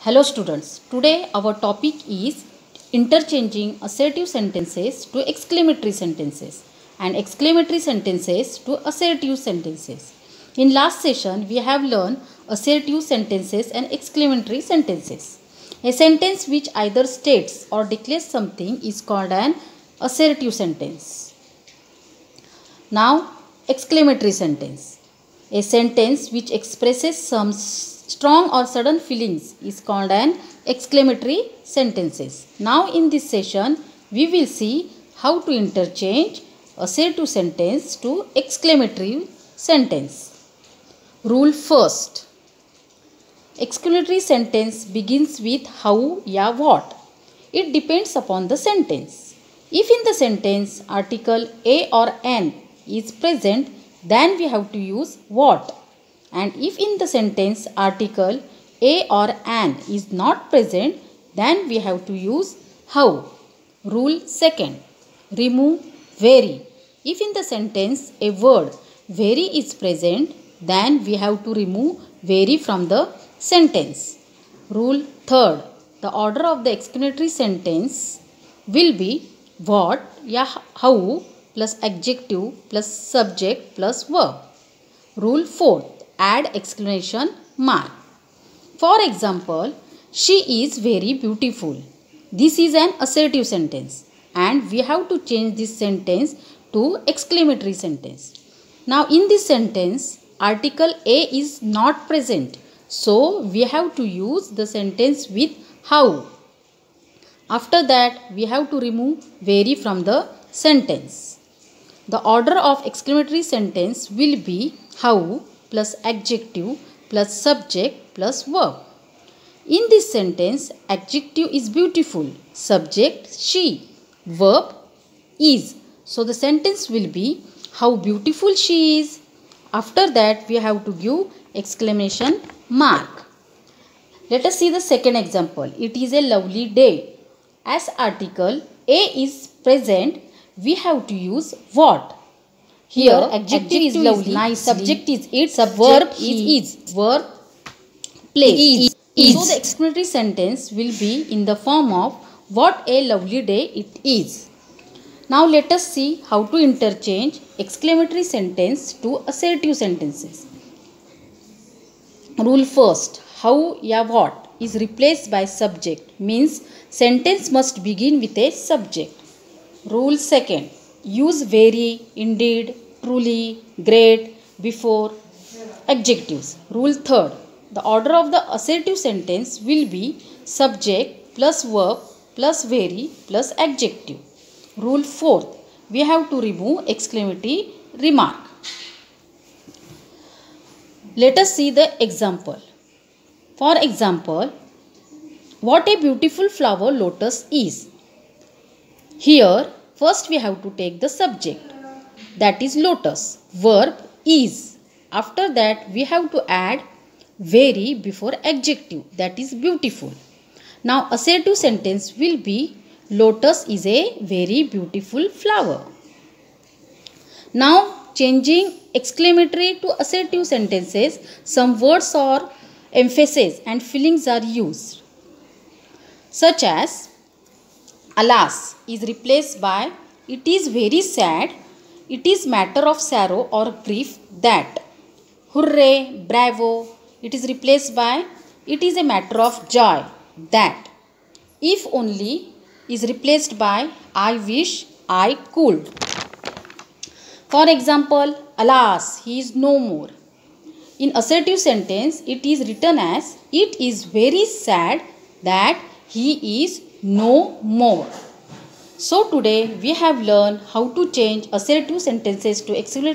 Hello students, today our topic is interchanging assertive sentences to exclamatory sentences and exclamatory sentences to assertive sentences. In last session, we have learned assertive sentences and exclamatory sentences. A sentence which either states or declares something is called an assertive sentence. Now, exclamatory sentence. A sentence which expresses some strong or sudden feelings is called an exclamatory sentences. Now in this session, we will see how to interchange assertive sentence to exclamatory sentence. Rule first. Exclamatory sentence begins with how, ya, what. It depends upon the sentence. If in the sentence article a or an is present, then we have to use what. And if in the sentence article a or an is not present, then we have to use how. Rule second. Remove very. If in the sentence a word very is present, then we have to remove very from the sentence. Rule third. The order of the exclamatory sentence will be what, ya, how plus adjective plus subject plus verb. Rule 4. Add exclamation mark. For example, she is very beautiful. This is an assertive sentence and we have to change this sentence to exclamatory sentence. Now in this sentence, article A is not present. So we have to use the sentence with how. After that, we have to remove very from the sentence. The order of exclamatory sentence will be how plus adjective plus subject plus verb. In this sentence, adjective is beautiful, subject she, verb is. So the sentence will be how beautiful she is. After that, we have to give exclamation mark. Let us see the second example. It is a lovely day. As article A is present, we have to use what. Here adjective is lovely, nice, subject is it, verb is, verb plays is. So the exclamatory sentence will be in the form of what a lovely day it is. Now let us see how to interchange exclamatory sentence to assertive sentences. Rule first. How, ya, what is replaced by subject means sentence must begin with a subject. Rule second. Use very, indeed, truly, great, before adjectives. Rule third. The order of the assertive sentence will be subject plus verb plus very plus adjective. Rule fourth. We have to remove exclamatory remark. Let us see the example. For example, what a beautiful flower lotus is. Here, first we have to take the subject, that is lotus, verb is. After that, we have to add very before adjective, that is beautiful. Now, assertive sentence will be lotus is a very beautiful flower. Now, changing exclamatory to assertive sentences, some words or emphasis and feelings are used, such as alas is replaced by it is very sad, it is matter of sorrow or grief that. Hooray, bravo, it is replaced by it is a matter of joy that. If only is replaced by I wish I could. For example, alas, he is no more. In assertive sentence, it is written as it is very sad that he is no more. So today we have learned how to change assertive sentences to exclamatory